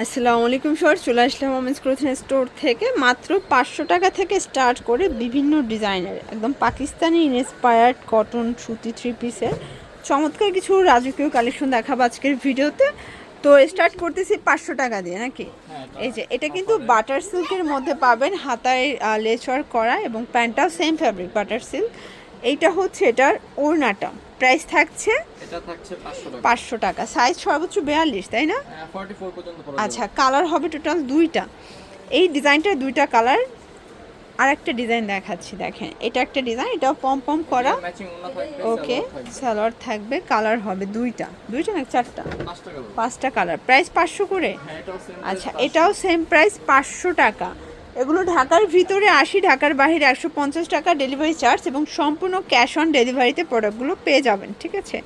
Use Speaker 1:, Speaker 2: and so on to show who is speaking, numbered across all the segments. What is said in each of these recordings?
Speaker 1: আসসালামু আলাইকুম স্যার, চলে আসলাম ওমেন্স ক্লোথিং স্টোর থেকে। মাত্র 500 টাকা থেকে স্টার্ট করে বিভিন্ন ডিজাইনের একদম পাকিস্তানি ইন্সপায়ার্ড কটন সুতি থ্রি পিসের চমৎকার কিছু রাজকীয় কালেকশন দেখাবো আজকের ভিডিওতে। তো স্টার্ট করতেছি 500 টাকা দিয়ে নাকি। এই যে এটা কিন্তু বাটার সিল্কের মধ্যে পাবেন, হাতায় লেস ওয়ার্ক করা এবং প্যান্টটাও সেম ফ্যাব্রিক বাটার সিল্ক। এইটা হচ্ছে এটার ওড়নাটা, প্রাইস থাকছে
Speaker 2: এটা থাকছে 500 টাকা।
Speaker 1: 500 টাকা, সাইজ সর্বোচ্চ 42 তাই না?
Speaker 2: 44 পর্যন্ত পড়া
Speaker 1: আচ্ছা, কালার হবে টোটাল দুইটা। এই ডিজাইনটার দুইটা কালার। আর একটা ডিজাইন দেখাচ্ছি, দেখেন এটা একটা ডিজাইন, এটাও পম পম করা।
Speaker 2: ম্যাচিং ওন্না থাকবে,
Speaker 1: ওকে, সালোয়ার থাকবে, কালার হবে দুইটা না চারটা?
Speaker 2: 5টা কালার।
Speaker 1: 5টা কালার, প্রাইস 500 করে।
Speaker 2: হ্যাঁ, এটাও সেম।
Speaker 1: আচ্ছা, এটাও সেম প্রাইস 500 টাকা। এগুলো ঢাকার ভিতরে 80, ঢাকার বাইরে 150 টাকা ডেলিভারি চার্জ এবং সম্পূর্ণ ক্যাশ অন ডেলিভারিতে প্রোডাক্টগুলো পেয়ে যাবেন, ঠিক আছে?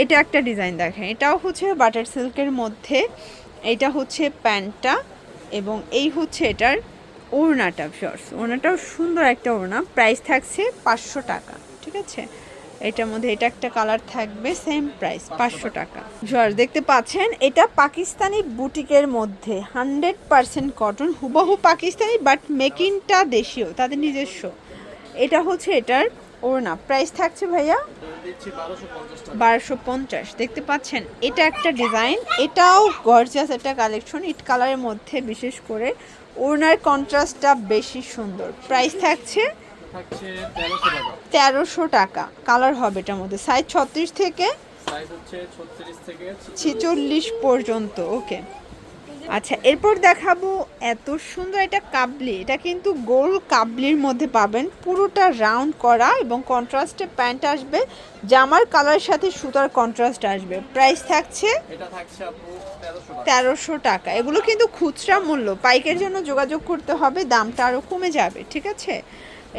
Speaker 1: এটা একটা ডিজাইন দেখেন, এটাও হচ্ছে বাটার সিল্কের মধ্যে। এটা হচ্ছে প্যান্টটা এবং এই হচ্ছে এটার ওড়নাটা। ভিউয়ার্স, ওড়নাটাও সুন্দর একটা ওড়না, প্রাইস থাকছে 500 টাকা, ঠিক আছে? এটার মধ্যে এটা একটা কালার থাকবে, সেম প্রাইস 500 টাকা। ভিউয়ার্স, দেখতে পাচ্ছেন এটা পাকিস্তানি বুটিকের মধ্যে 100% কটন, হুবহু পাকিস্তানি বাট মেকিংটা দেশীয়, তাদের নিজস্ব। এটা হচ্ছে এটার ওড়না, প্রাইস থাকছে ভাইয়া
Speaker 2: দিচ্ছি 1250 টাকা।
Speaker 1: 1250। দেখতে পাচ্ছেন এটা একটা ডিজাইন, এটাও গর্জিয়াস একটা কালেকশন, ইট কালারের মধ্যে। বিশেষ করে ওড়নার কন্ট্রাস্টটা বেশি সুন্দর, প্রাইস থাকছে
Speaker 2: থাকছে 1300 টাকা।
Speaker 1: 1300 টাকা। কালার হবে এটার মধ্যে, সাইজ 36 থেকে
Speaker 2: সাইজ হচ্ছে 36 থেকে
Speaker 1: 46 পর্যন্ত। ওকে, আচ্ছা এরপর দেখাবো এত সুন্দর একটা কাবলি। এটা কিন্তু গোল কাবলির মধ্যে পাবেন, পুরোটা রাউন্ড করা এবং কন্ট্রাস্টে প্যান্ট আসবে, জামার কালারের সাথে সুতার কন্ট্রাস্ট আসবে। প্রাইস থাকছে
Speaker 2: এটা থাকছে আপু 1300 টাকা।
Speaker 1: 1300 টাকা। এগুলো কিন্তু খুচরা মূল্য, পাইকের জন্য যোগাযোগ করতে হবে, দামটা আরও কমে যাবে, ঠিক আছে?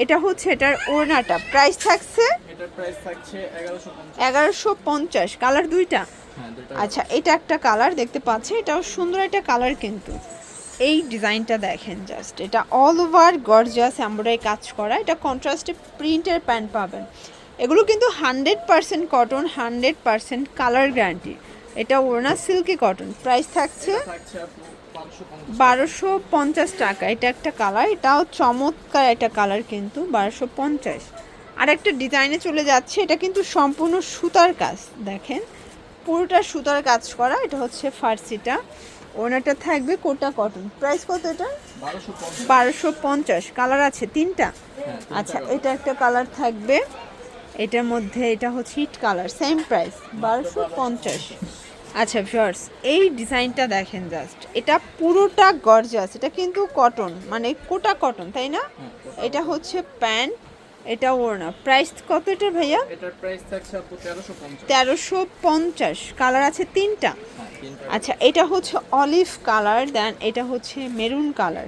Speaker 1: এটা হচ্ছে এটার ওড়নাটা, প্রাইস থাকছে
Speaker 2: এটার প্রাইস থাকছে 1150।
Speaker 1: 1150। কালার দুইটা।
Speaker 2: হ্যাঁ, দুইটা।
Speaker 1: আচ্ছা, এটা একটা কালার দেখতে পাচ্ছি, এটাও সুন্দর একটা কালার কিন্তু। এই ডিজাইনটা দেখেন জাস্ট, এটা অল ওভার গর্জিয়াস এমব্রয়ডারি কাজ করা, এটা কন্ট্রাস্টে প্রিন্টের প্যান্ট পাবেন। এগুলো কিন্তু 100% কটন, 100% কালার গ্যারান্টি। এটা ওড়না সিল্কি কটন, প্রাইস থাকছে
Speaker 2: এটা থাকছে আপু 1250।
Speaker 1: 1250 টাকা। এটা একটা কালার, এটাও চমৎকার একটা কালার কিন্তু, 1250। আর একটা ডিজাইনে চলে যাচ্ছে, এটা কিন্তু সম্পূর্ণ সুতার কাজ, দেখেন পুরোটা সুতার কাজ করা। এটা হচ্ছে ফার্সিটা, ওনাটা থাকবে কোটা কটন। প্রাইস কত এটা?
Speaker 2: 1250।
Speaker 1: 1250। কালার আছে তিনটা।
Speaker 2: হ্যাঁ, তিনটা
Speaker 1: আচ্ছা,
Speaker 2: কালার।
Speaker 1: এটা একটা কালার থাকবে, এটার মধ্যে এটা হচ্ছে হিট কালার, সেম প্রাইস 1250। আচ্ছা ভিউয়ার্স, এই ডিজাইনটা দেখেন জাস্ট, এটা পুরোটা গর্জিয়াস। এটা কিন্তু কটন, মানে কোটা কটন, তাই না?
Speaker 2: হ্যাঁ,
Speaker 1: এটা হচ্ছে প্যান্ট, এটা ওড়না। প্রাইস কত এটা ভাইয়া?
Speaker 2: এটার প্রাইস থাকছে আপু 1350।
Speaker 1: 1350। কালার আছে তিনটা।
Speaker 2: হ্যাঁ, তিনটা।
Speaker 1: আচ্ছা, এটা হচ্ছে অলিভ কালার, দেন এটা হচ্ছে মেরুন কালার।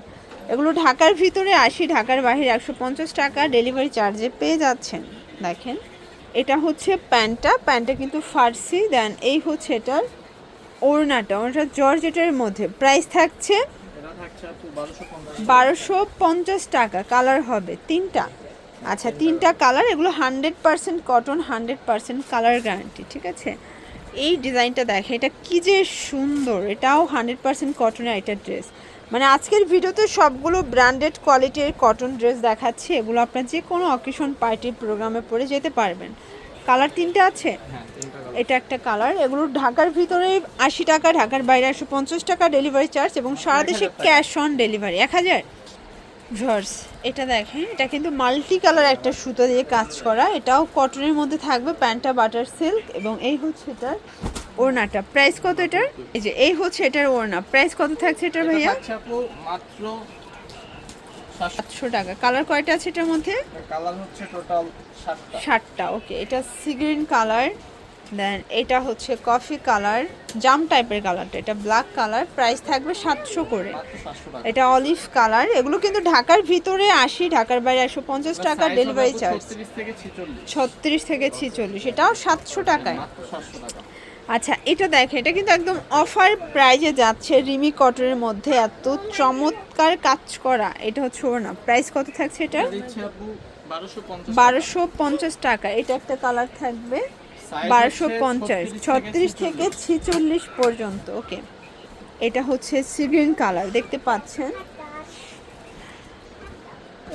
Speaker 1: এগুলো ঢাকার ভিতরে 80, ঢাকার বাইরে 150 টাকা ডেলিভারি চার্জে পেয়ে যাচ্ছেন। দেখেন এটা হচ্ছে প্যান্টটা কিন্তু ফার্সি। দেন এই হচ্ছে এটার ওড়নাটা জর্জেটের মধ্যে, প্রাইস থাকছে
Speaker 2: এটা থাকছে আপু 1250।
Speaker 1: 1250 টাকা। কালার হবে তিনটা। আচ্ছা, তিনটা কালার। এগুলো 100% কটন, 100% কালার গ্যারান্টি, ঠিক আছে? এই ডিজাইনটা দেখে, এটা কি যে সুন্দর, এটাও 100% কটনের একটা ড্রেস। মানে আজকের ভিডিওতে সবগুলো ব্র্যান্ডেড কোয়ালিটির কটন ড্রেস দেখাচ্ছি, এগুলো আপনার যে কোনো অকেশন পার্টি প্রোগ্রামে পরে যেতে পারবেন। কালার তিনটা আছে।
Speaker 2: হ্যাঁ, তিনটা কালার।
Speaker 1: এটা একটা কালার। এগুলো ঢাকার ভিতরে 80 টাকা, ঢাকার বাইরে 150 টাকা ডেলিভারি চার্জ এবং সারা দেশে
Speaker 2: 1000 টাকা।
Speaker 1: Cash on delivery 1000। ভিউয়ার্স, এটা দেখেন, এটা কিন্তু মাল্টি কালার একটা সুতো দিয়ে কাজ করা, এটাও কটনের মধ্যে থাকবে, প্যান্টটা বাটার সিল্ক এবং এই হচ্ছে এটার ওড়নাটা। প্রাইস কত এটার? এই যে এই হচ্ছে এটার ওড়না, প্রাইস কত থাকছে এটার
Speaker 2: এটা
Speaker 1: ভাইয়া?
Speaker 2: থাকছে আপু মাত্র 700।
Speaker 1: 700 টাকা। কালার কয়টা আছে এটার মধ্যে?
Speaker 2: কালার হচ্ছে টোটাল 7টা।
Speaker 1: 7টা। ওকে, এটা সি গ্রিন কালার, দেন এটা হচ্ছে কফি কালার, জাম টাইপের কালারটা, এটা ব্ল্যাক কালার। প্রাইস থাকবে 700 করে।
Speaker 2: মাত্র 700 টাকা।
Speaker 1: এটা অলিভ কালার। এগুলো কিন্তু ঢাকার ভিতরে 80, ঢাকার বাইরে 150 টাকা ডেলিভারি চার্জ।
Speaker 2: 36 থেকে 46।
Speaker 1: 36 থেকে 46, এটাও 700 টাকায়।
Speaker 2: মাত্র 700 টাকা।
Speaker 1: আচ্ছা, এটা দেখেন, এটা কিন্তু একদম অফার প্রাইজে যাচ্ছে, রিমি কটনের মধ্যে এত চমৎকার কাজ করা। এটা হচ্ছে ওড়না, প্রাইস কত থাকছে এটা?
Speaker 2: এটা দিচ্ছে আপু 1250।
Speaker 1: 1250 টাকা। এটা একটা কালার থাকবে,
Speaker 2: সাইজ
Speaker 1: 1250,
Speaker 2: হচ্ছে
Speaker 1: 36 থেকে 46 পর্যন্ত। ওকে, এটা হচ্ছে সি গ্রিন কালার, দেখতে পাচ্ছেন।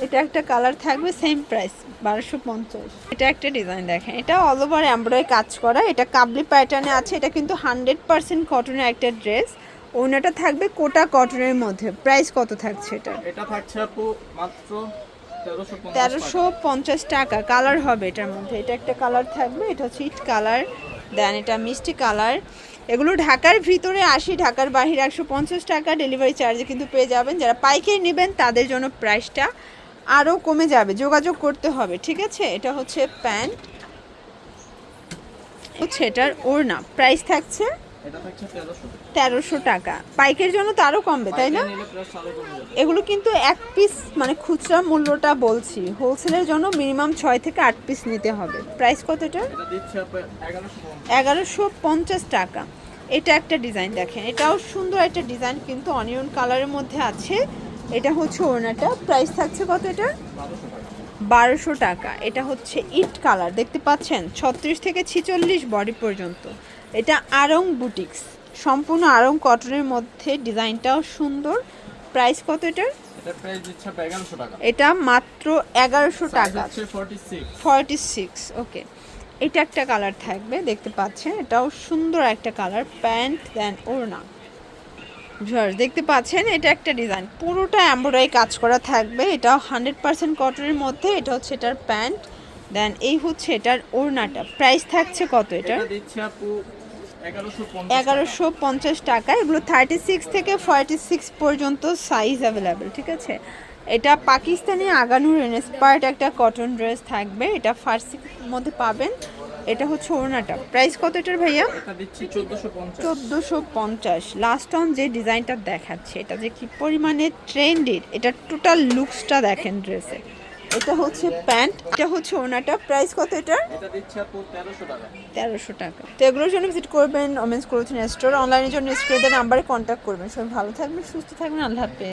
Speaker 1: এটা একটা কালার থাকবে, সেম প্রাইস 1250। এটা একটা ডিজাইন দেখেন, এটা অল ওভার এমব্রয়ডারি কাজ করা, এটা কাবলি প্যাটার্নে আছে। এটা কিন্তু 100% কটনের একটা ড্রেস। ওনাটা থাকবে কোটা কটনের মধ্যে। প্রাইস কত থাকছে এটা?
Speaker 2: এটা থাকছে আপু মাত্র
Speaker 1: 1350 টাকা। কালার হবে এটার মধ্যে, এটা একটা কালার থাকবে, এটা হচ্ছে ইট কালার, দেন এটা মিষ্টি কালার। এগুলো ঢাকার ভিতরে 80, ঢাকার বাহিরে 150 টাকা ডেলিভারি চার্জে কিন্তু পেয়ে যাবেন। যারা পাইকারি নেবেন তাদের জন্য প্রাইসটা আরও কমে যাবে, যোগাযোগ করতে হবে, ঠিক আছে। এটা হচ্ছে প্যান্ট, হচ্ছে এটার ওড়না। প্রাইস থাকছে
Speaker 2: এটা থাকছে
Speaker 1: 1300 টাকা। পাইকারির জন্য তো আরও কমবে, তাই না?
Speaker 2: নিলে প্রাইস আরো কমে যাবে।
Speaker 1: এগুলো কিন্তু এক পিস মানে খুচরা মূল্যটা বলছি, হোলসেলের জন্য মিনিমাম 6 থেকে 8 পিস নিতে হবে। প্রাইস কত এটা?
Speaker 2: এটা দিচ্ছে আপু 1150।
Speaker 1: 1150 টাকা। এটা একটা ডিজাইন দেখেন, এটাও সুন্দর একটা ডিজাইন, কিন্তু অনিয়ন কালারের মধ্যে আছে। এটা হচ্ছে ওড়নাটা। প্রাইস থাকছে কত এটা? 1200 টাকা। এটা হচ্ছে ইট কালার, দেখতে পাচ্ছেন, 36 থেকে 46 বডি পর্যন্ত। এটা আরং বুটিক্স, সম্পূর্ণ আরং কটনের মধ্যে, ডিজাইনটাও সুন্দর। প্রাইস কত এটার?
Speaker 2: এটা প্রাইস দিচ্ছে আপু 1100 টাকা।
Speaker 1: এটা মাত্র 1100
Speaker 2: সাইজ
Speaker 1: টাকা।
Speaker 2: হচ্ছে 46।
Speaker 1: 46, ওকে। এটা একটা কালার থাকবে, দেখতে পাচ্ছেন, এটাও সুন্দর একটা কালার। প্যান্ট দেন ওড়না, ভিউয়ার্স দেখতে পাচ্ছেন, এটা একটা ডিজাইন, পুরোটা এমব্রয়ডারি কাজ করা থাকবে। এটা 100% কটনের মধ্যে। এটা হচ্ছে এটার প্যান্ট, দেন এই হচ্ছে এটার ওড়নাটা। প্রাইস থাকছে কত এটা?
Speaker 2: এটা দিচ্ছে আপু 1150।
Speaker 1: 1150 টাকা। এগুলো 36 থেকে 46 পর্যন্ত সাইজ অ্যাভেলেবেল, ঠিক আছে। এটা পাকিস্তানি আগানুর ইন্সপায়ার্ড একটা কটন ড্রেস থাকবে, এটা ফার্সির মধ্যে পাবেন। এটা হচ্ছে ওড়নাটা। প্রাইস কত এটার ভাইয়া?
Speaker 2: এটা দিচ্ছি 1450।
Speaker 1: 1450। লাস্ট অন যে ডিজাইনটা দেখাচ্ছে, এটা যে কি পরিমাণে ট্রেন্ডের, এটা টোটাল লুকসটা দেখেন ড্রেসে। এটা হচ্ছে প্যান্ট, এটা হচ্ছে ওড়নাটা। প্রাইস কত এটার?
Speaker 2: এটা দিচ্ছে আপু 1300 টাকা।
Speaker 1: 1300 টাকা। তো এগুলোর জন্য ভিজিট করবেন ওমেন্স ক্লোথিং স্টোর। অনলাইনের জন্য স্ক্রিনের নাম্বারে কন্ট্যাক্ট করবেন। সবাই ভালো থাকবেন, সুস্থ থাকবেন, আল্লাহ হাফেজ।